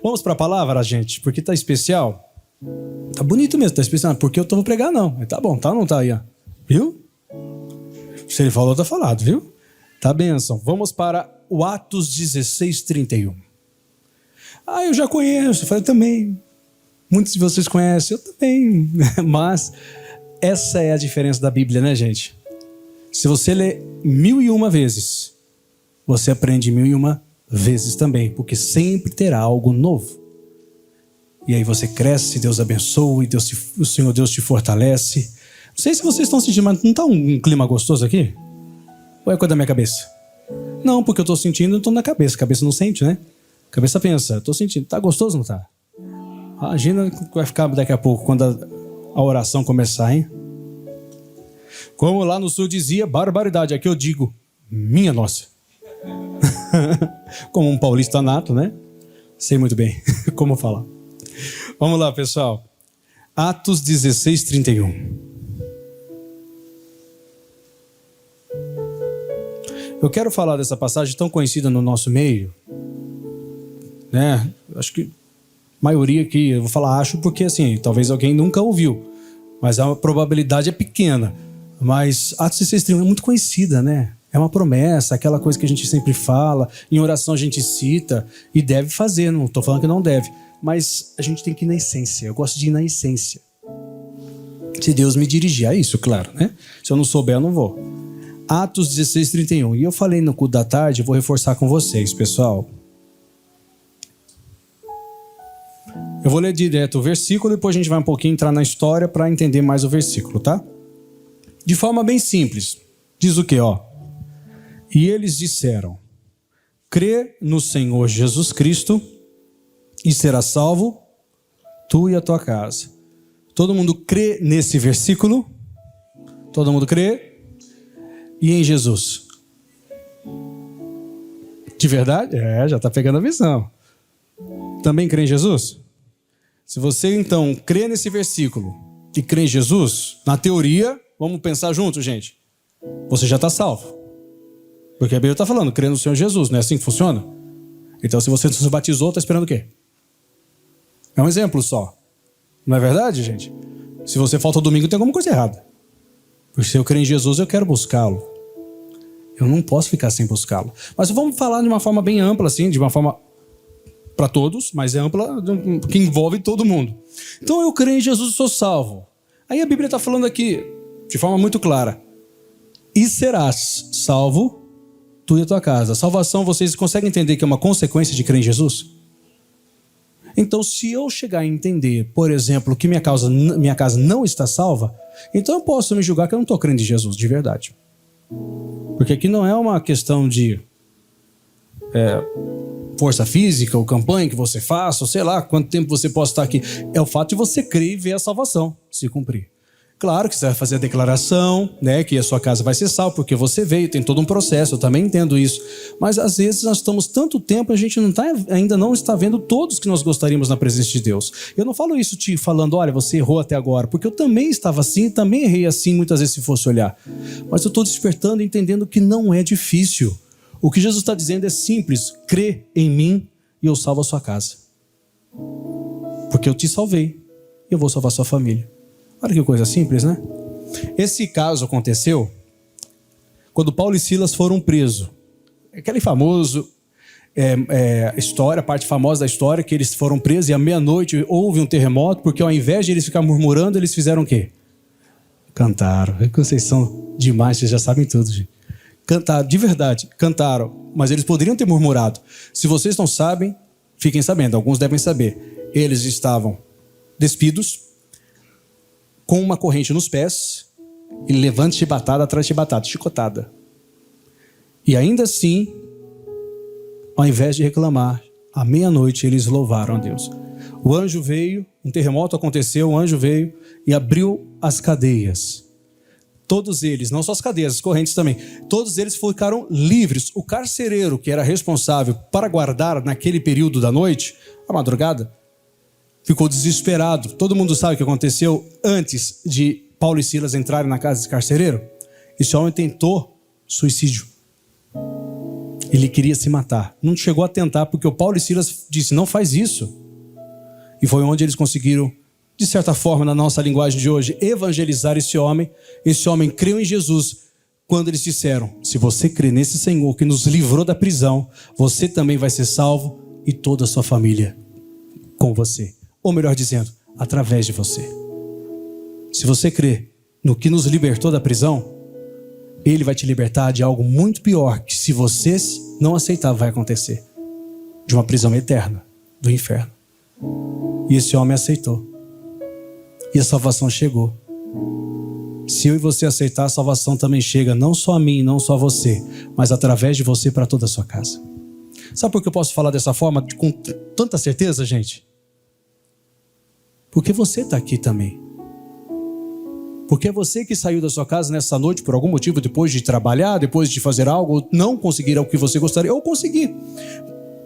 Vamos para a palavra, gente, porque tá especial. Tá bonito mesmo, tá especial. Porque eu vou pregar, não. Mas tá bom, tá ou não tá aí, ó? Viu? Se ele falou, tá falado, viu? Tá bênção. Vamos para o Atos 16:31. Eu já conheço. Eu falei, também. Muitos de vocês conhecem, eu também. Mas essa é a diferença da Bíblia, né, gente? Se você lê 1001 vezes, você aprende 1001 vezes também, porque sempre terá algo novo. E aí você cresce, Deus abençoa, e o Senhor Deus te fortalece. Não sei se vocês estão sentindo, mas não está um clima gostoso aqui? Ou é coisa da minha cabeça? Não, porque eu estou sentindo, não estou na cabeça. A cabeça não sente, né? A cabeça pensa, estou sentindo. Está gostoso ou não está? Imagina que vai ficar daqui a pouco, quando a oração começar, hein? Como lá no sul dizia, barbaridade. Aqui eu digo, minha nossa. Como um paulista nato, né? Sei muito bem como falar. Vamos lá, pessoal. Atos 16:31. Eu quero falar dessa passagem tão conhecida no nosso meio, né? Acho que a maioria aqui, eu vou falar acho porque assim, talvez alguém nunca ouviu, mas a probabilidade é pequena. Mas Atos 16:31 é muito conhecida, né? É uma promessa, aquela coisa que a gente sempre fala, em oração a gente cita e deve fazer, não estou falando que não deve, mas a gente tem que ir na essência. Eu gosto de ir na essência. Se Deus me dirigir a isso, claro, né? Se eu não souber, eu não vou. Atos 16:31. E eu falei no culto da tarde, eu vou reforçar com vocês, pessoal. Eu vou ler direto o versículo, depois a gente vai um pouquinho entrar na história para entender mais o versículo, tá? De forma bem simples. Diz o quê, ó? E eles disseram: crê no Senhor Jesus Cristo e será salvo tu e a tua casa. Todo mundo crê nesse versículo? Todo mundo crê? E em Jesus? De verdade? Já está pegando a visão. Também crê em Jesus? Se você então crê nesse versículo e crê em Jesus, na teoria, vamos pensar juntos, gente. Você já está salvo. Porque a Bíblia está falando, crê no Senhor Jesus, não é assim que funciona? Então se você não se batizou, está esperando o quê? É um exemplo só. Não é verdade, gente? Se você falta domingo, tem alguma coisa errada. Porque se eu creio em Jesus, eu quero buscá-lo. Eu não posso ficar sem buscá-lo. Mas vamos falar de uma forma bem ampla, assim, de uma forma para todos, mas é ampla, que envolve todo mundo. Então eu creio em Jesus e sou salvo. Aí a Bíblia está falando aqui, de forma muito clara: e serás salvo tu e a tua casa. Salvação, vocês conseguem entender que é uma consequência de crer em Jesus? Então, se eu chegar a entender, por exemplo, que minha casa não está salva, então eu posso me julgar que eu não estou crendo em Jesus, de verdade. Porque aqui não é uma questão de força física ou campanha que você faça, ou sei lá, quanto tempo você possa estar aqui. É o fato de você crer e ver a salvação se cumprir. Claro que você vai fazer a declaração, né, que a sua casa vai ser salva, porque você veio, tem todo um processo, eu também entendo isso. Mas às vezes nós estamos tanto tempo, a gente ainda não está vendo todos que nós gostaríamos na presença de Deus. Eu não falo isso te falando, olha, você errou até agora, porque eu também estava assim, também errei assim muitas vezes se fosse olhar. Mas eu estou despertando e entendendo que não é difícil. O que Jesus está dizendo é simples: crê em mim e eu salvo a sua casa. Porque eu te salvei e eu vou salvar a sua família. Olha que coisa simples, né? Esse caso aconteceu quando Paulo e Silas foram presos. Aquele famoso história, a parte famosa da história, que eles foram presos e à meia-noite houve um terremoto, porque ao invés de eles ficarem murmurando, eles fizeram o quê? Cantaram. Vocês são demais, vocês já sabem tudo, gente. Cantaram, de verdade, cantaram. Mas eles poderiam ter murmurado. Se vocês não sabem, fiquem sabendo, alguns devem saber. Eles estavam despidos, com uma corrente nos pés, e levante chibatada atrás de chibatada, chicotada. E ainda assim, ao invés de reclamar, à meia-noite eles louvaram a Deus. O anjo veio, um terremoto aconteceu, o anjo veio e abriu as cadeias. Todos eles, não só as cadeias, as correntes também, todos eles ficaram livres. O carcereiro, que era responsável para guardar naquele período da noite, a madrugada, ficou desesperado. Todo mundo sabe o que aconteceu antes de Paulo e Silas entrarem na casa desse carcereiro? Esse homem tentou suicídio. Ele queria se matar. Não chegou a tentar, porque o Paulo e Silas disse, não faz isso. E foi onde eles conseguiram, de certa forma, na nossa linguagem de hoje, evangelizar esse homem. Esse homem creu em Jesus quando eles disseram, se você crê nesse Senhor que nos livrou da prisão, você também vai ser salvo e toda a sua família com você. Ou melhor dizendo, através de você. Se você crê no que nos libertou da prisão, Ele vai te libertar de algo muito pior, que se você não aceitar, vai acontecer. De uma prisão eterna, do inferno. E esse homem aceitou. E a salvação chegou. Se eu e você aceitar, a salvação também chega, não só a mim, não só a você, mas através de você para toda a sua casa. Sabe por que eu posso falar dessa forma, com tanta certeza, gente? Porque você está aqui também. Porque é você que saiu da sua casa nessa noite por algum motivo, depois de trabalhar, depois de fazer algo, não conseguir o que você gostaria, ou conseguir.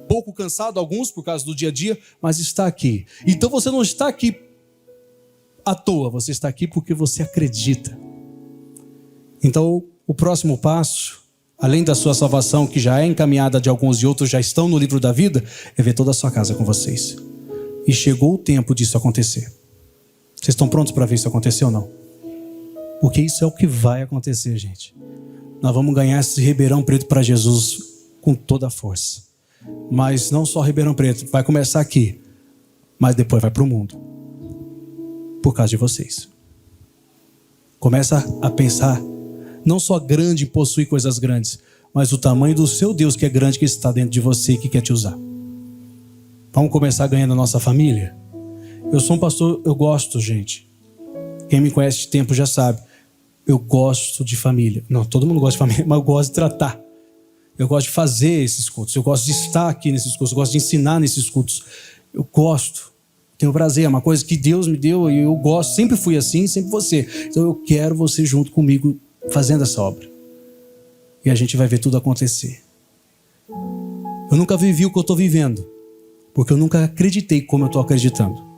Pouco cansado, alguns por causa do dia a dia, mas está aqui. Então você não está aqui à toa, você está aqui porque você acredita. Então o próximo passo, além da sua salvação, que já é encaminhada de alguns e outros já estão no livro da vida, é ver toda a sua casa com vocês. E chegou o tempo disso acontecer. Vocês estão prontos para ver isso acontecer ou não? Porque isso é o que vai acontecer, gente. Nós vamos ganhar esse Ribeirão Preto para Jesus com toda a força. Mas não só Ribeirão Preto, vai começar aqui, mas depois vai para o mundo. Por causa de vocês. Começa a pensar, não só grande possui coisas grandes, mas o tamanho do seu Deus que é grande, que está dentro de você e que quer te usar. Vamos começar ganhando a nossa família? Eu sou um pastor, eu gosto, gente. Quem me conhece de tempo já sabe. Eu gosto de família. Não, todo mundo gosta de família, mas eu gosto de tratar. Eu gosto de fazer esses cultos. Eu gosto de estar aqui nesses cultos. Eu gosto de ensinar nesses cultos. Eu gosto. Tenho prazer. É uma coisa que Deus me deu e eu gosto. Sempre fui assim, sempre você. Então eu quero você junto comigo fazendo essa obra. E a gente vai ver tudo acontecer. Eu nunca vivi o que eu estou vivendo. Porque eu nunca acreditei como eu estou acreditando.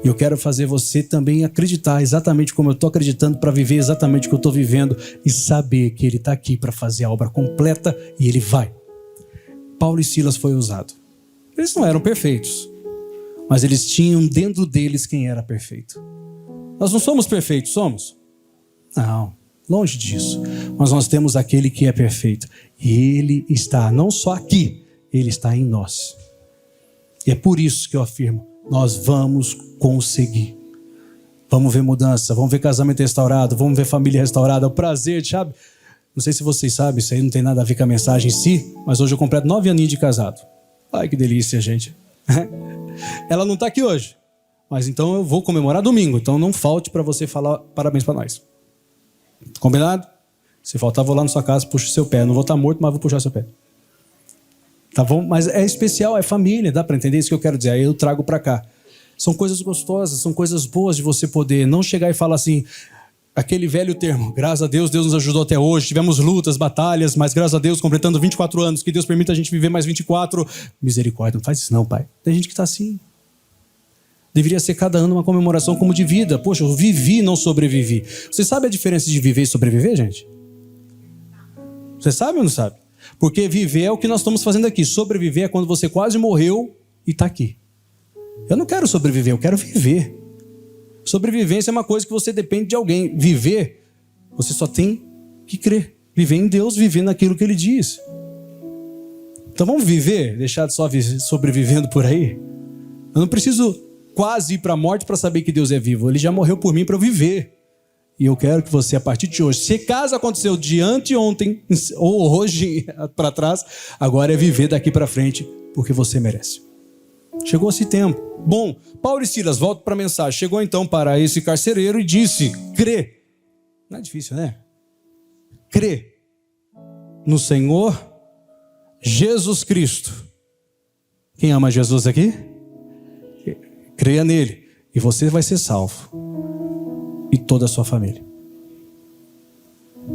E eu quero fazer você também acreditar exatamente como eu estou acreditando, para viver exatamente o que eu estou vivendo e saber que Ele está aqui para fazer a obra completa e Ele vai. Paulo e Silas foi usado. Eles não eram perfeitos, mas eles tinham dentro deles quem era perfeito. Nós não somos perfeitos, somos? Não, longe disso. Mas nós temos aquele que é perfeito. E Ele está não só aqui, Ele está em nós. E é por isso que eu afirmo, nós vamos conseguir. Vamos ver mudança, vamos ver casamento restaurado, vamos ver família restaurada, o prazer, sabe? Não sei se vocês sabem, isso aí não tem nada a ver com a mensagem em si, mas hoje eu completo 9 aninhos de casado. Ai, que delícia, gente. Ela não está aqui hoje, mas então eu vou comemorar domingo, então não falte para você falar parabéns para nós. Combinado? Se faltar, vou lá na sua casa, puxo o seu pé. Não vou estar morto, mas vou puxar o seu pé. Tá bom? Mas é especial, é família, dá para entender isso que eu quero dizer? Aí eu trago para cá. São coisas gostosas, são coisas boas de você poder não chegar e falar assim, aquele velho termo, graças a Deus, Deus nos ajudou até hoje, tivemos lutas, batalhas, mas graças a Deus, completando 24 anos, que Deus permita a gente viver mais 24. Misericórdia, não faz isso não, pai. Tem gente que está assim. Deveria ser cada ano uma comemoração como de vida. Poxa, eu vivi, não sobrevivi. Você sabe a diferença de viver e sobreviver, gente? Você sabe ou não sabe? Porque viver é o que nós estamos fazendo aqui. Sobreviver é quando você quase morreu e está aqui. Eu não quero sobreviver, eu quero viver. Sobrevivência é uma coisa que você depende de alguém. Viver, você só tem que crer. Viver em Deus, viver naquilo que Ele diz. Então vamos viver, deixar de só sobrevivendo por aí. Eu não preciso quase ir para a morte para saber que Deus é vivo. Ele já morreu por mim para eu viver. E eu quero que você, a partir de hoje, se caso aconteceu de anteontem ou hoje para trás, agora é viver daqui para frente, porque você merece. Chegou esse tempo. Bom, Paulo e Silas, volto para a mensagem. Chegou então para esse carcereiro e disse, crê. Não é difícil, né? Crê no Senhor Jesus Cristo. Quem ama Jesus aqui? Creia nele e você vai ser salvo. E toda a sua família.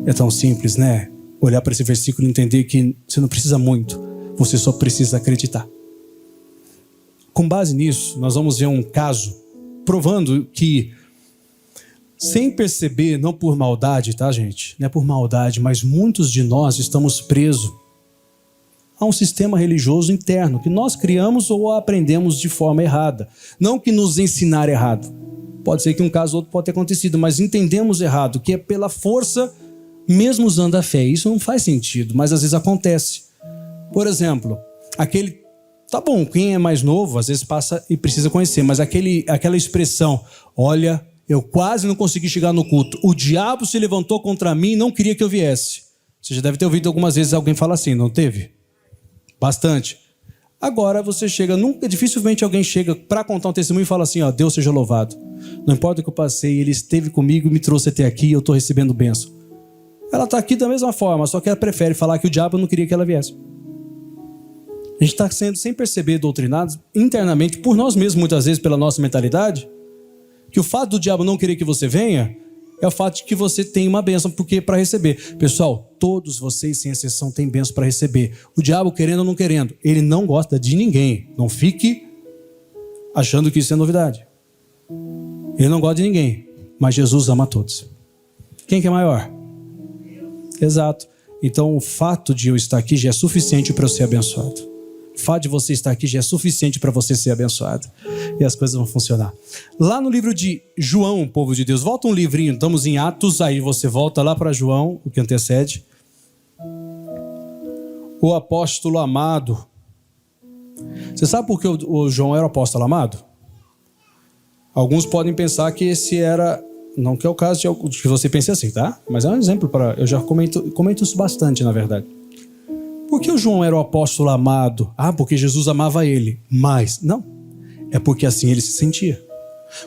É tão simples, né? Olhar para esse versículo e entender que você não precisa muito. Você só precisa acreditar. Com base nisso, nós vamos ver um caso provando que, sem perceber, não por maldade, tá, gente? Não é por maldade, mas muitos de nós estamos presos Há um sistema religioso interno que nós criamos ou aprendemos de forma errada. Não que nos ensinar errado. Pode ser que um caso ou outro pode ter acontecido, mas entendemos errado, que é pela força, mesmo usando a fé. Isso não faz sentido, mas às vezes acontece. Por exemplo, tá bom, quem é mais novo, às vezes passa e precisa conhecer, mas aquela expressão, olha, eu quase não consegui chegar no culto. O diabo se levantou contra mim e não queria que eu viesse. Você já deve ter ouvido algumas vezes alguém falar assim, não teve? Bastante. Agora você dificilmente alguém chega para contar um testemunho e fala assim, ó, Deus seja louvado. Não importa o que eu passei, Ele esteve comigo e me trouxe até aqui e eu estou recebendo bênção. Ela está aqui da mesma forma, só que ela prefere falar que o diabo não queria que ela viesse. A gente está sendo, sem perceber, doutrinados internamente por nós mesmos, muitas vezes pela nossa mentalidade, que o fato do diabo não querer que você venha é o fato de que você tem uma bênção para receber. Pessoal, todos vocês, sem exceção, têm bênção para receber. O diabo, querendo ou não querendo, ele não gosta de ninguém. Não fique achando que isso é novidade. Ele não gosta de ninguém, mas Jesus ama a todos. Quem que é maior? Exato. Então, o fato de eu estar aqui já é suficiente para eu ser abençoado. O fato de você estar aqui já é suficiente para você ser abençoado. E as coisas vão funcionar. Lá no livro de João, povo de Deus, volta um livrinho, estamos em Atos, aí você volta lá para João, o que antecede. O apóstolo amado. Você sabe por que o João era o apóstolo amado? Alguns podem pensar que esse era... Não que é o caso de que você pense assim, tá? Mas é um exemplo para... Eu já comento isso bastante, na verdade. Por que o João era o apóstolo amado? Ah, porque Jesus amava ele. Mas, não. É porque assim ele se sentia.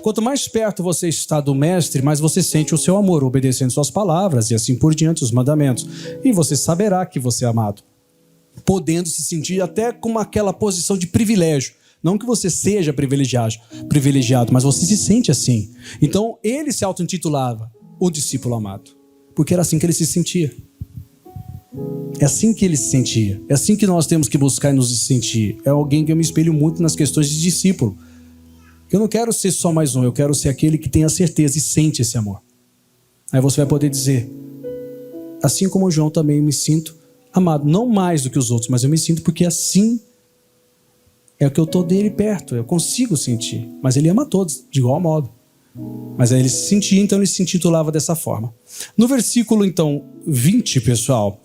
Quanto mais perto você está do mestre, mais você sente o seu amor, obedecendo suas palavras e assim por diante, os mandamentos. E você saberá que você é amado. Podendo se sentir até com aquela posição de privilégio. Não que você seja privilegiado, mas você se sente assim. Então, ele se auto-intitulava o discípulo amado. Porque era assim que ele se sentia. É assim que ele se sentia. É assim que nós temos que buscar e nos sentir. É alguém que eu me espelho muito nas questões de discípulo. Eu não quero ser só mais um, eu quero ser aquele que tem a certeza e sente esse amor. Aí você vai poder dizer, assim como o João também me sinto amado. Não mais do que os outros, mas eu me sinto porque assim é o que eu estou dele perto. Eu consigo sentir. Mas ele ama todos, de igual modo. Mas aí ele se sentia, então ele se intitulava dessa forma. No versículo, então, 20, pessoal.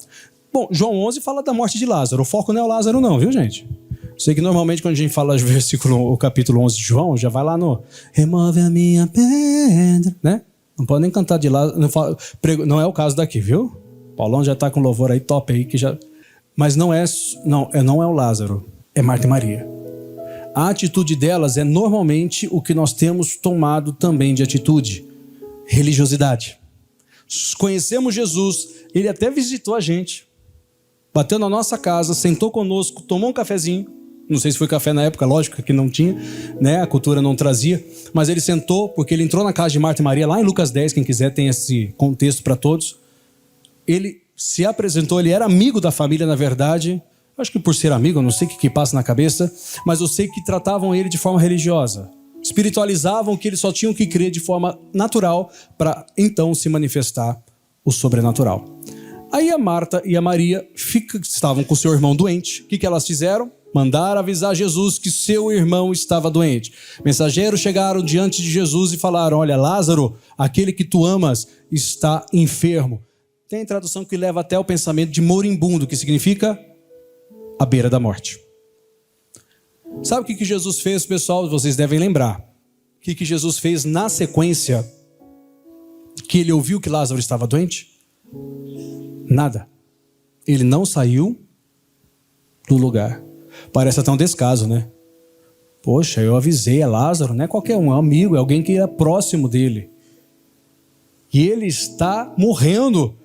Bom, João 11 fala da morte de Lázaro. O foco não é o Lázaro não, viu, gente? Sei que normalmente quando a gente fala o capítulo 11 de João, já vai lá no remove a minha pedra, né? Não pode nem cantar de Lázaro. Não é o caso daqui, viu? Paulão já está com louvor aí, top aí. Mas não é o Lázaro, é Marta e Maria. A atitude delas é normalmente o que nós temos tomado também de atitude. Religiosidade. Conhecemos Jesus, ele até visitou a gente. Bateu na nossa casa, sentou conosco, tomou um cafezinho. Não sei se foi café na época, lógico que não tinha, né? A cultura não trazia. Mas ele sentou, porque ele entrou na casa de Marta e Maria, lá em Lucas 10, quem quiser tem esse contexto para todos. Ele se apresentou, ele era amigo da família, na verdade. Acho que por ser amigo, eu não sei o que passa na cabeça, mas eu sei que tratavam ele de forma religiosa. Espiritualizavam que eles só tinham que crer de forma natural para então se manifestar o sobrenatural. Aí a Marta e a Maria estavam com seu irmão doente. O que elas fizeram? Mandaram avisar Jesus que seu irmão estava doente. Mensageiros chegaram diante de Jesus e falaram, olha, Lázaro, aquele que tu amas, está enfermo. Tem tradução que leva até o pensamento de moribundo, que significa à beira da morte. Sabe o que Jesus fez, pessoal? Vocês devem lembrar. O que Jesus fez na sequência que ele ouviu que Lázaro estava doente? Nada. Ele não saiu do lugar. Parece até um descaso, né? Poxa, eu avisei, é Lázaro, não é qualquer um, é um amigo, é alguém que é próximo dele. E ele está morrendo.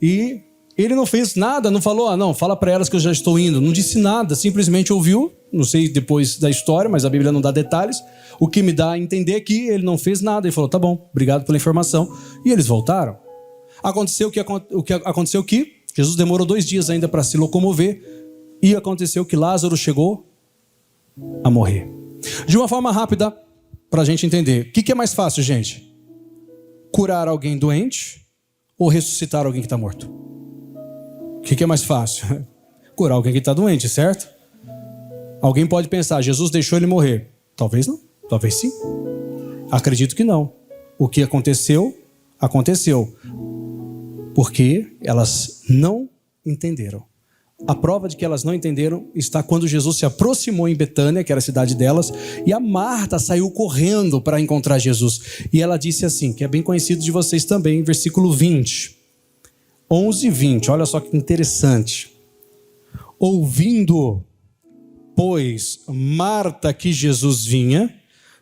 E ele não fez nada, não falou, não, fala para elas que eu já estou indo. Não disse nada, simplesmente ouviu. Não sei depois da história, mas a Bíblia não dá detalhes. O que me dá a entender é que ele não fez nada. Ele falou, tá bom, obrigado pela informação. E eles voltaram. Aconteceu que Jesus demorou 2 dias ainda para se locomover. E aconteceu que Lázaro chegou a morrer. De uma forma rápida, para a gente entender. O que é mais fácil, gente? Curar alguém doente ou ressuscitar alguém que está morto? O que é mais fácil? curar alguém que está doente, certo? Alguém pode pensar, Jesus deixou ele morrer. Talvez não, talvez sim. Acredito que não. O que aconteceu, aconteceu. Porque elas não entenderam. A prova de que elas não entenderam está quando Jesus se aproximou em Betânia, que era a cidade delas, e a Marta saiu correndo para encontrar Jesus. E ela disse assim, que é bem conhecido de vocês também, versículo 20. 11 e 20, olha só que interessante. Ouvindo, pois, Marta que Jesus vinha,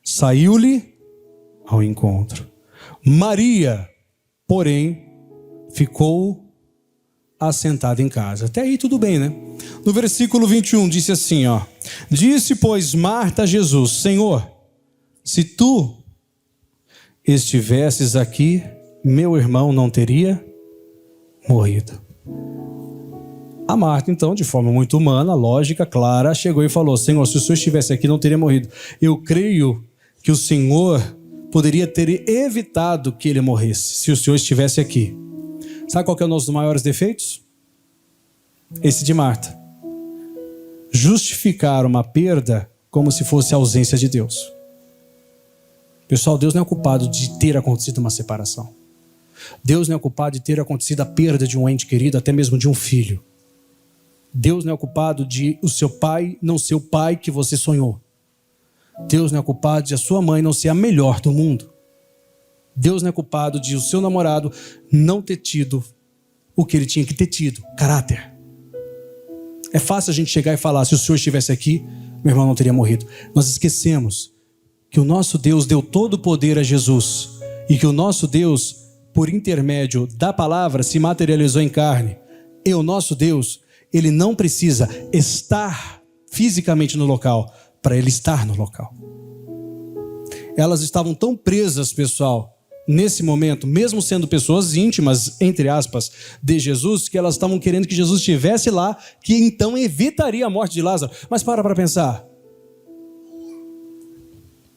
saiu-lhe ao encontro. Maria, porém, ficou assentada em casa. Até aí tudo bem, né? No versículo 21 disse assim, ó. Disse, pois, Marta a Jesus, Senhor, se tu estivesses aqui, meu irmão não teria morrido. A Marta, então, de forma muito humana, lógica, clara, chegou e falou, Senhor, se o Senhor estivesse aqui, não teria morrido. Eu creio que o Senhor poderia ter evitado que ele morresse, se o Senhor estivesse aqui. Sabe qual que é um dos maiores defeitos? Esse de Marta. Justificar uma perda como se fosse a ausência de Deus. Pessoal, Deus não é culpado de ter acontecido uma separação. Deus não é culpado de ter acontecido a perda de um ente querido, até mesmo de um filho. Deus não é culpado de o seu pai não ser o pai que você sonhou. Deus não é culpado de a sua mãe não ser a melhor do mundo. Deus não é culpado de o seu namorado não ter tido o que ele tinha que ter tido, caráter. É fácil a gente chegar e falar, se o Senhor estivesse aqui, meu irmão não teria morrido. Nós esquecemos que o nosso Deus deu todo o poder a Jesus e que o nosso Deus, por intermédio da palavra, se materializou em carne. E o nosso Deus, ele não precisa estar fisicamente no local para ele estar no local. Elas estavam tão presas, pessoal, nesse momento, mesmo sendo pessoas íntimas, entre aspas, de Jesus, que elas estavam querendo que Jesus estivesse lá, que então evitaria a morte de Lázaro. Mas para pensar.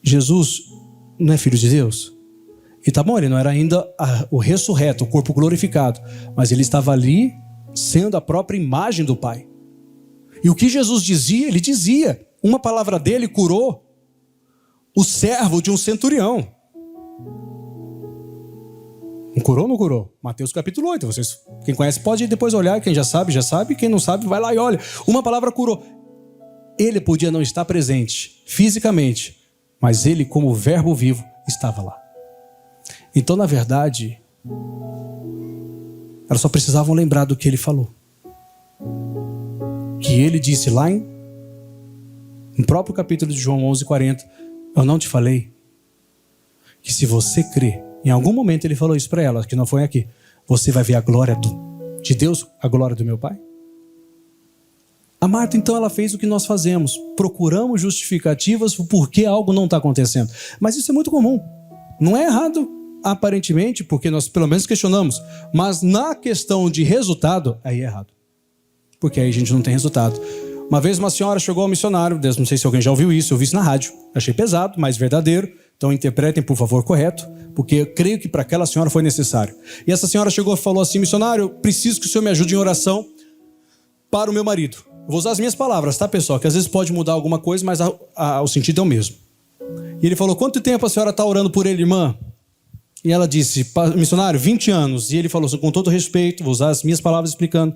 Jesus não é filho de Deus? E tá bom, ele não era ainda o ressurreto, o corpo glorificado, mas ele estava ali sendo a própria imagem do Pai. E o que Jesus dizia, ele dizia. Uma palavra dele curou o servo de um centurião. Não curou ou não curou? Mateus capítulo 8. Vocês, quem conhece pode depois olhar. Quem já sabe, já sabe. Quem não sabe, vai lá e olha. Uma palavra curou. Ele podia não estar presente fisicamente, mas ele, como verbo vivo, estava lá. Então, na verdade, elas só precisavam lembrar do que ele falou. Que ele disse lá no próprio capítulo de João 11:40, eu não te falei que se você crer, em algum momento ele falou isso para ela, que não foi aqui, você vai ver a glória de Deus, a glória do meu Pai? A Marta, então, ela fez o que nós fazemos. Procuramos justificativas por que algo não está acontecendo. Mas isso é muito comum. Não é errado, aparentemente, porque nós pelo menos questionamos. Mas na questão de resultado, aí é errado. Porque aí a gente não tem resultado. Uma vez uma senhora chegou ao missionário, não sei se alguém já ouviu isso, eu vi isso na rádio. Achei pesado, mas verdadeiro. Então interpretem, por favor, correto, porque eu creio que para aquela senhora foi necessário. E essa senhora chegou e falou assim, missionário, eu preciso que o senhor me ajude em oração para o meu marido. Eu vou usar as minhas palavras, tá, pessoal? Que às vezes pode mudar alguma coisa, mas o sentido é o mesmo. E ele falou, quanto tempo a senhora está orando por ele, irmã? E ela disse, missionário, 20 anos. E ele falou assim, com todo respeito, vou usar as minhas palavras explicando.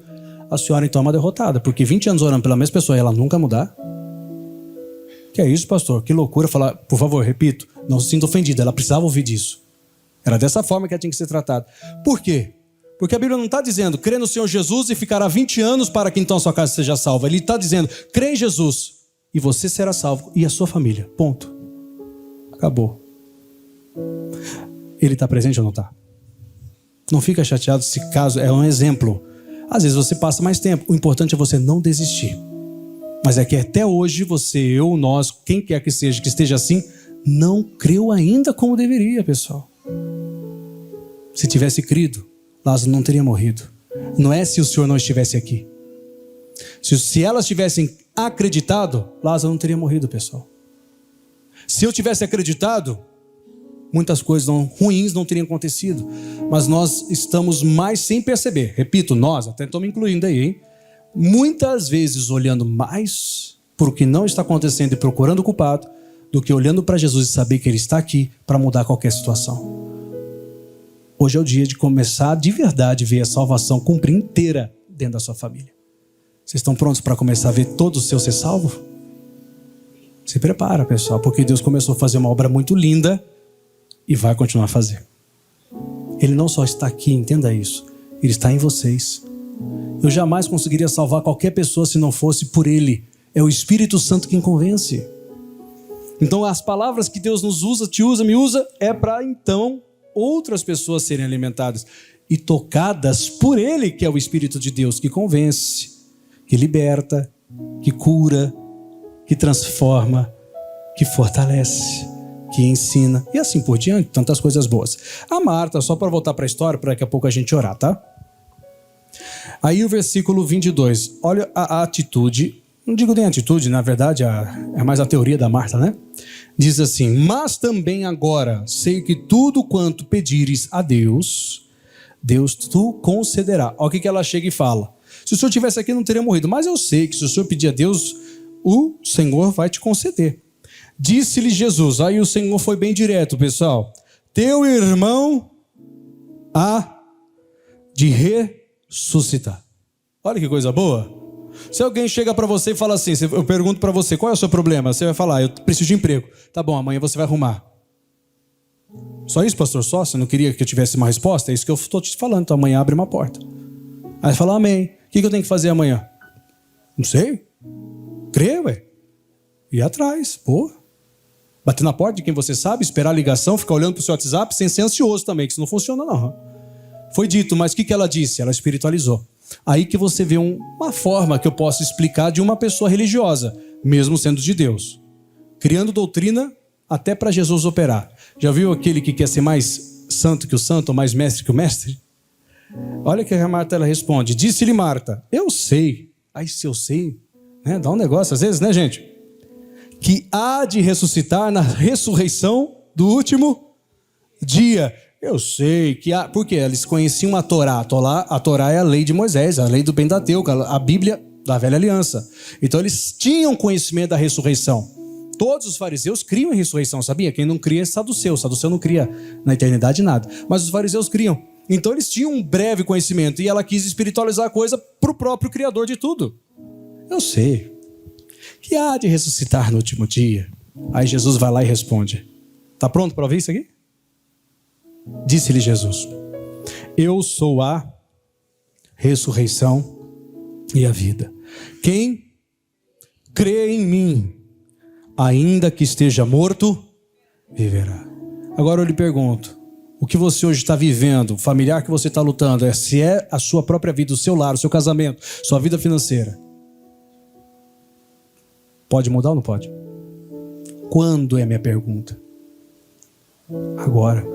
A senhora então é uma derrotada, porque 20 anos orando pela mesma pessoa e ela nunca mudar? Que é isso, pastor? Que loucura falar. Por favor, repito, não se sinta ofendida, ela precisava ouvir disso. Era dessa forma que ela tinha que ser tratada. Por quê? Porque a Bíblia não está dizendo, crê no Senhor Jesus e ficará 20 anos para que então a sua casa seja salva. Ele está dizendo, crê em Jesus e você será salvo e a sua família. Ponto. Acabou. Ele está presente ou não está? Não fica chateado se caso é um exemplo. Às vezes você passa mais tempo. O importante é você não desistir. Mas é que até hoje você, eu, nós, quem quer que seja, que esteja assim, não creu ainda como deveria, pessoal. Se tivesse crido, Lázaro não teria morrido. Não é se o Senhor não estivesse aqui. Se elas tivessem acreditado, Lázaro não teria morrido, pessoal. Se eu tivesse acreditado, muitas coisas ruins não teriam acontecido. Mas nós estamos mais sem perceber. Repito, nós, até estou me incluindo aí, hein? muitas vezes olhando mais por o que não está acontecendo e procurando o culpado, do que olhando para Jesus e saber que Ele está aqui para mudar qualquer situação. Hoje é o dia de começar de verdade a ver a salvação cumprir inteira dentro da sua família. Vocês estão prontos para começar a ver todo o seu ser salvo? Se prepara, pessoal, porque Deus começou a fazer uma obra muito linda e vai continuar a fazer. Ele não só está aqui, entenda isso, Ele está em vocês. Eu jamais conseguiria salvar qualquer pessoa se não fosse por Ele. É o Espírito Santo quem convence. Então as palavras que Deus nos usa, te usa, me usa, é para então outras pessoas serem alimentadas e tocadas por Ele, que é o Espírito de Deus, que convence, que liberta, que cura, que transforma, que fortalece, que ensina, e assim por diante, tantas coisas boas. A Marta, só para voltar para a história, para daqui a pouco a gente orar, tá? Aí o versículo 22, olha a atitude, não digo nem atitude, na verdade é mais a teoria da Marta, né? Diz assim: mas também agora sei que tudo quanto pedires a Deus, Deus tu concederá. Olha o que ela chega e fala. Se o senhor estivesse aqui, não teria morrido. Mas eu sei que se o senhor pedir a Deus, o Senhor vai te conceder. Disse-lhe Jesus, aí o Senhor foi bem direto, pessoal. Teu irmão há de ressuscitar. Olha que coisa boa. Se alguém chega para você e fala assim, eu pergunto para você, qual é o seu problema? Você vai falar, eu preciso de emprego. Tá bom, amanhã você vai arrumar. Só isso, pastor? Só? Você não queria que eu tivesse uma resposta? É isso que eu estou te falando. Então amanhã abre uma porta. Aí você fala, amém. O que eu tenho que fazer amanhã? Não sei. Crê, ué. Ir atrás, pô. Bater na porta de quem você sabe, esperar a ligação, ficar olhando para o seu WhatsApp, sem ser ansioso também, que isso não funciona não. Foi dito, mas o que ela disse? Ela espiritualizou. Aí que você vê uma forma que eu posso explicar de uma pessoa religiosa, mesmo sendo de Deus. Criando doutrina até para Jesus operar. Já viu aquele que quer ser mais santo que o santo, ou mais mestre que o mestre? Olha que a Marta ela responde. Disse-lhe Marta, eu sei. Aí se eu sei, né? Dá um negócio às vezes, né, gente? Que há de ressuscitar na ressurreição do último dia. Eu sei que há... Por quê? Eles conheciam a Torá. A Torá é a lei de Moisés, a lei do Pentateuco, a Bíblia da Velha Aliança. Então eles tinham conhecimento da ressurreição. Todos os fariseus criam em ressurreição, sabia? Quem não cria é saduceu. Saduceu não cria na eternidade nada. Mas os fariseus criam. Então eles tinham um breve conhecimento e ela quis espiritualizar a coisa para o próprio Criador de tudo. Eu sei que há de ressuscitar no último dia. Aí Jesus vai lá e responde. Está pronto para ouvir isso aqui? Disse-lhe Jesus, eu sou a ressurreição e a vida. Quem crê em mim, ainda que esteja morto, viverá. Agora eu lhe pergunto, o que você hoje está vivendo, o familiar que você está lutando, se é a sua própria vida, o seu lar, o seu casamento, sua vida financeira, pode mudar ou não pode? Quando é a minha pergunta? Agora.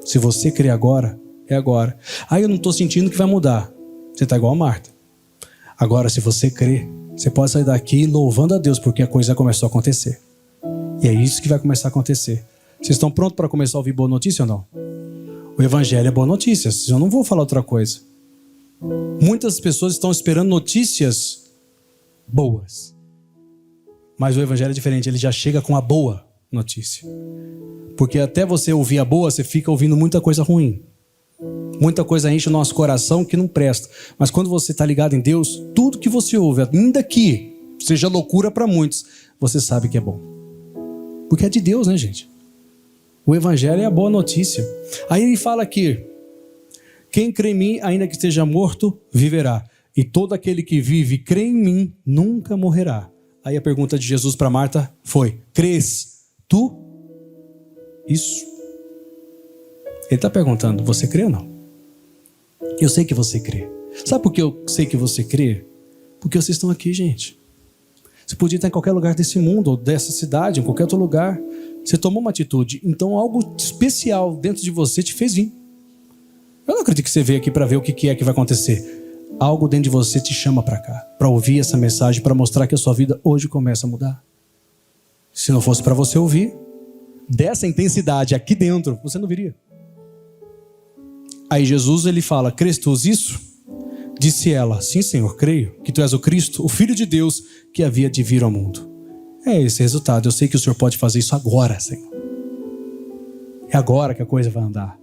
Se você crê agora, é agora. Aí eu não estou sentindo que vai mudar. Você está igual a Marta. Agora, se você crê, você pode sair daqui louvando a Deus, porque a coisa começou a acontecer. E é isso que vai começar a acontecer. Vocês estão prontos para começar a ouvir boa notícia ou não? O Evangelho é boa notícia. Eu não vou falar outra coisa. Muitas pessoas estão esperando notícias boas. Mas o Evangelho é diferente. Ele já chega com a boa notícia. Porque até você ouvir a boa, você fica ouvindo muita coisa ruim. Muita coisa enche o nosso coração que não presta. Mas quando você está ligado em Deus, tudo que você ouve, ainda que seja loucura para muitos, você sabe que é bom. Porque é de Deus, né, gente? O Evangelho é a boa notícia. Aí ele fala aqui, quem crê em mim, ainda que esteja morto, viverá. E todo aquele que vive e crê em mim, nunca morrerá. Aí a pergunta de Jesus para Marta foi, crês tu? Isso. Ele está perguntando, você crê ou não? Eu sei que você crê. Sabe por que eu sei que você crê? Porque vocês estão aqui, gente. Você podia estar em qualquer lugar desse mundo, ou dessa cidade, em qualquer outro lugar. Você tomou uma atitude. Então algo especial dentro de você te fez vir. Eu não acredito que você veio aqui para ver o que é que vai acontecer. Algo dentro de você te chama para cá. Para ouvir essa mensagem, para mostrar que a sua vida hoje começa a mudar. Se não fosse para você ouvir, dessa intensidade aqui dentro, você não viria. Aí Jesus ele fala, crês tu isso? Disse ela: sim, Senhor, creio que tu és o Cristo, o Filho de Deus, que havia de vir ao mundo. É esse resultado. Eu sei que o Senhor pode fazer isso agora, Senhor. É agora que a coisa vai andar.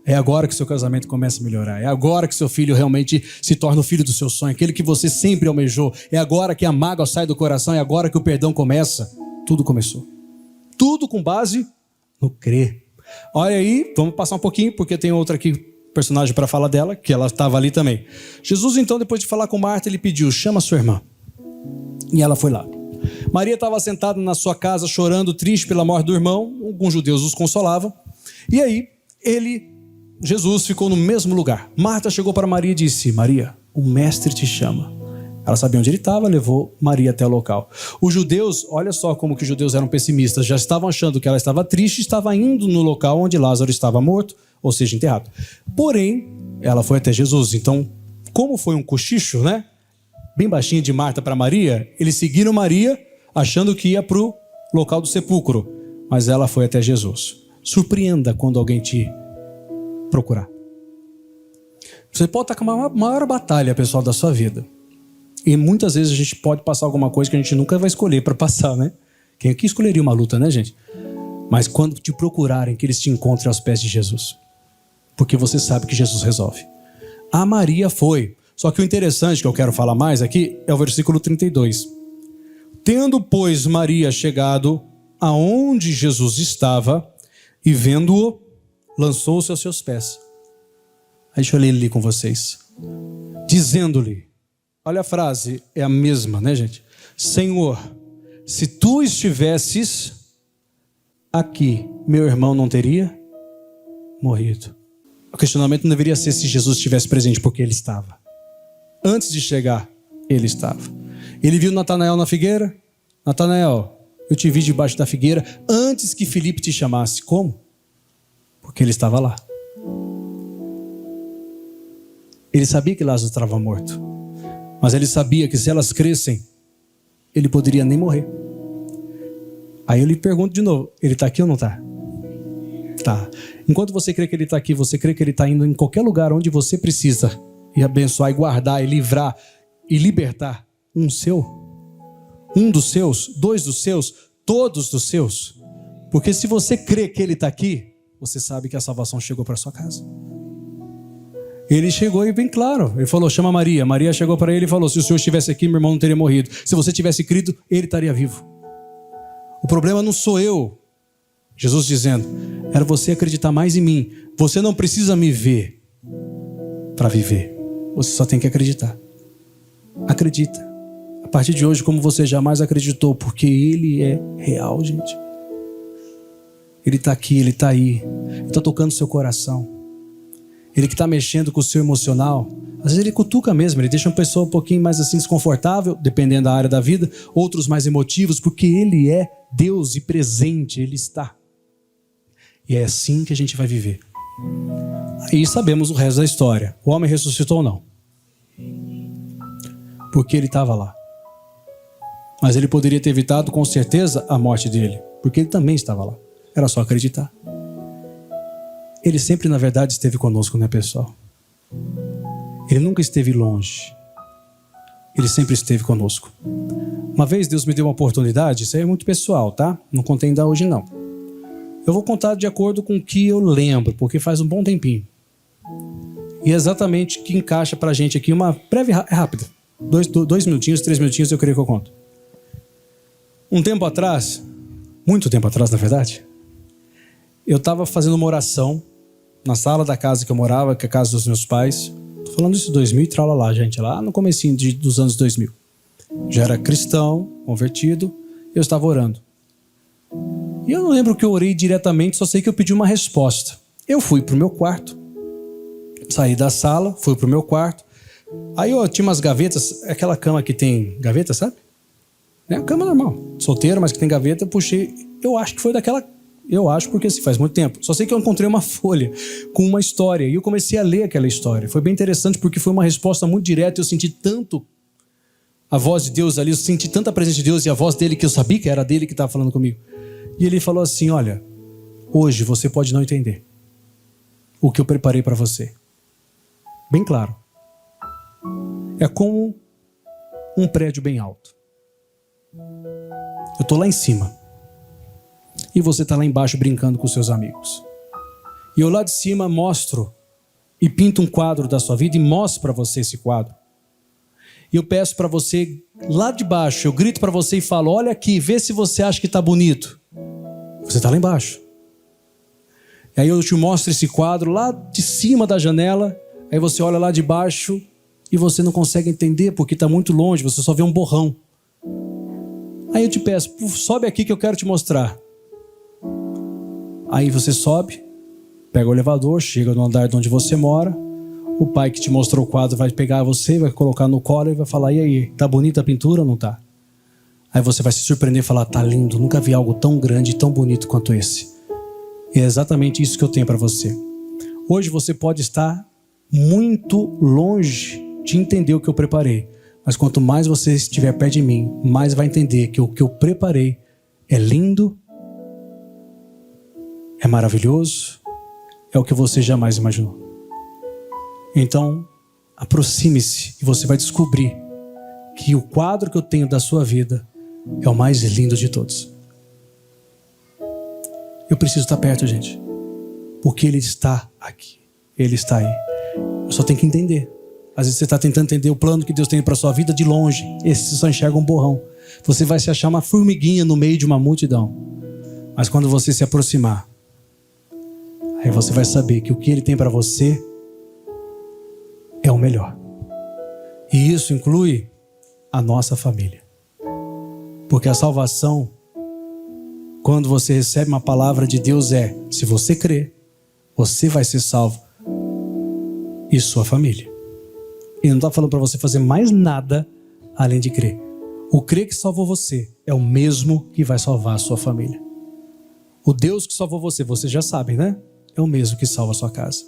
É agora que o seu casamento começa a melhorar. É agora que seu filho realmente se torna o filho do seu sonho, aquele que você sempre almejou. É agora que a mágoa sai do coração. É agora que o perdão começa. Tudo começou. Tudo com base no crer. Olha aí, vamos passar um pouquinho, porque tem outra aqui, personagem para falar dela, que ela estava ali também. Jesus, então, depois de falar com Marta, ele pediu: chama sua irmã. E ela foi lá. Maria estava sentada na sua casa, chorando, triste pela morte do irmão. Alguns judeus os consolavam. E aí, Jesus ficou no mesmo lugar. Marta chegou para Maria e disse: Maria, o mestre te chama. Ela sabia onde ele estava, levou Maria até o local. Os judeus, olha só como que os judeus eram pessimistas, já estavam achando que ela estava triste, estava indo no local onde Lázaro estava morto, ou seja, enterrado. Porém, ela foi até Jesus. Então, como foi um cochicho, né? Bem baixinho de Marta para Maria, eles seguiram Maria, achando que ia para o local do sepulcro. Mas ela foi até Jesus. Surpreenda quando alguém te procurar. Você pode estar com a maior batalha, pessoal, da sua vida. E muitas vezes a gente pode passar alguma coisa que a gente nunca vai escolher para passar, né? Quem aqui escolheria uma luta, né, gente? Mas quando te procurarem, que eles te encontrem aos pés de Jesus. Porque você sabe que Jesus resolve. A Maria foi. Só que o interessante que eu quero falar mais aqui é o versículo 32. Tendo, pois, Maria chegado aonde Jesus estava e vendo-o, lançou-se aos seus pés. Deixa eu ler ali com vocês. Dizendo-lhe, olha a frase, é a mesma, né, gente? Senhor, se tu estivesses aqui, meu irmão não teria morrido. O questionamento não deveria ser se Jesus estivesse presente, porque ele estava. Antes de chegar, ele estava. Ele viu Natanael na figueira. Natanael, eu te vi debaixo da figueira antes que Filipe te chamasse. Como? Porque ele estava lá. Ele sabia que Lázaro estava morto. Mas ele sabia que se elas crescem, ele poderia nem morrer. Aí eu lhe pergunto de novo, ele está aqui ou não está? Tá. Enquanto você crê que ele está aqui, você crê que ele está indo em qualquer lugar onde você precisa e abençoar, e guardar, e livrar, e libertar um dos seus, dois dos seus, todos dos seus. Porque se você crê que ele está aqui, você sabe que a salvação chegou para sua casa. Ele chegou e bem claro, ele falou, chama Maria. Maria chegou para ele e falou, se o senhor estivesse aqui, meu irmão não teria morrido. Se você tivesse crido, ele estaria vivo. O problema não sou eu, Jesus dizendo, era você acreditar mais em mim. Você não precisa me ver para viver. Você só tem que acreditar. Acredita. A partir de hoje, como você jamais acreditou, porque ele é real, gente. Ele está aqui, ele está aí. Ele está tocando seu coração. Ele que está mexendo com o seu emocional. Às vezes ele cutuca mesmo, ele deixa uma pessoa um pouquinho mais assim desconfortável, dependendo da área da vida. Outros mais emotivos, porque ele é Deus e presente, ele está. E é assim que a gente vai viver. Aí sabemos o resto da história. O homem ressuscitou ou não? Porque ele estava lá. Mas ele poderia ter evitado com certeza a morte dele. Porque ele também estava lá. Era só acreditar. Ele sempre, na verdade, esteve conosco, né, pessoal? Ele nunca esteve longe. Ele sempre esteve conosco. Uma vez Deus me deu uma oportunidade, isso aí é muito pessoal, tá? Não contei ainda hoje, não. Eu vou contar de acordo com o que eu lembro, porque faz um bom tempinho. E é exatamente o que encaixa pra gente aqui, uma breve, rápida. 2 minutinhos, 3 minutinhos, eu creio que eu conto. Um tempo atrás, muito tempo atrás, na verdade, eu estava fazendo uma oração na sala da casa que eu morava, que é a casa dos meus pais. Tô falando isso em 2000 e tralala, gente, lá no comecinho dos anos 2000. Já era cristão, convertido, eu estava orando. E eu não lembro que eu orei diretamente, só sei que eu pedi uma resposta. Eu fui pro meu quarto, saí da sala, fui pro meu quarto. Aí eu tinha umas gavetas, aquela cama que tem gaveta, sabe? É uma cama normal, solteiro, mas que tem gaveta, eu puxei. Eu acho que foi daquela... Eu acho porque assim, faz muito tempo. Só sei que eu encontrei uma folha com uma história e eu comecei a ler aquela história. Foi bem interessante porque foi uma resposta muito direta. Eu senti tanto a voz de Deus ali, eu senti tanta presença de Deus e a voz dele, que eu sabia que era dele que estava falando comigo. E ele falou assim, olha, hoje você pode não entender o que eu preparei para você. Bem claro. É como um prédio bem alto. Eu estou lá em cima. E você está lá embaixo brincando com seus amigos. E eu lá de cima mostro e pinto um quadro da sua vida e mostro para você esse quadro. E eu peço para você, lá de baixo, eu grito para você e falo, olha aqui, vê se você acha que está bonito. Você está lá embaixo. E aí eu te mostro esse quadro lá de cima da janela, aí você olha lá de baixo e você não consegue entender porque está muito longe, você só vê um borrão. Aí eu te peço, sobe aqui que eu quero te mostrar. Aí você sobe, pega o elevador, chega no andar de onde você mora, o pai que te mostrou o quadro vai pegar você, vai colocar no colo e vai falar, e aí, tá bonita a pintura ou não tá? Aí você vai se surpreender e falar, tá lindo, nunca vi algo tão grande e tão bonito quanto esse. E é exatamente isso que eu tenho para você. Hoje você pode estar muito longe de entender o que eu preparei, mas quanto mais você estiver perto de mim, mais vai entender que o que eu preparei é lindo, é maravilhoso, é o que você jamais imaginou. Então, aproxime-se e você vai descobrir que o quadro que eu tenho da sua vida é o mais lindo de todos. Eu preciso estar perto, gente, porque Ele está aqui, Ele está aí. Eu só tenho que entender. Às vezes você está tentando entender o plano que Deus tem para a sua vida de longe. Esse só enxerga um borrão. Você vai se achar uma formiguinha no meio de uma multidão. Mas quando você se aproximar, aí você vai saber que o que Ele tem para você é o melhor. E isso inclui a nossa família. Porque a salvação, quando você recebe uma palavra de Deus, se você crer, você vai ser salvo e sua família. Ele não está falando para você fazer mais nada além de crer. O crer que salvou você é o mesmo que vai salvar a sua família. O Deus que salvou você, vocês já sabem, né? É o mesmo que salva a sua casa.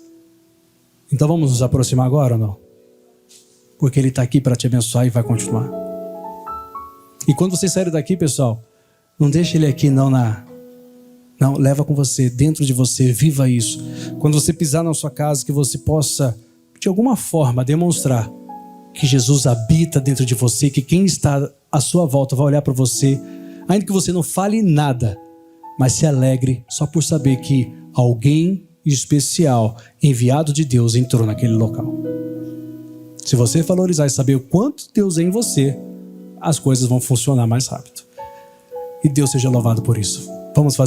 Então vamos nos aproximar agora ou não? Porque Ele está aqui para te abençoar e vai continuar. E quando vocês saírem daqui, pessoal, não deixe Ele aqui não, leva com você, dentro de você, viva isso. Quando você pisar na sua casa, que você possa, de alguma forma, demonstrar que Jesus habita dentro de você, que quem está à sua volta vai olhar para você, ainda que você não fale nada, mas se alegre só por saber que alguém especial, enviado de Deus, entrou naquele local. Se você valorizar e saber o quanto Deus é em você, as coisas vão funcionar mais rápido. E Deus seja louvado por isso. Vamos fazer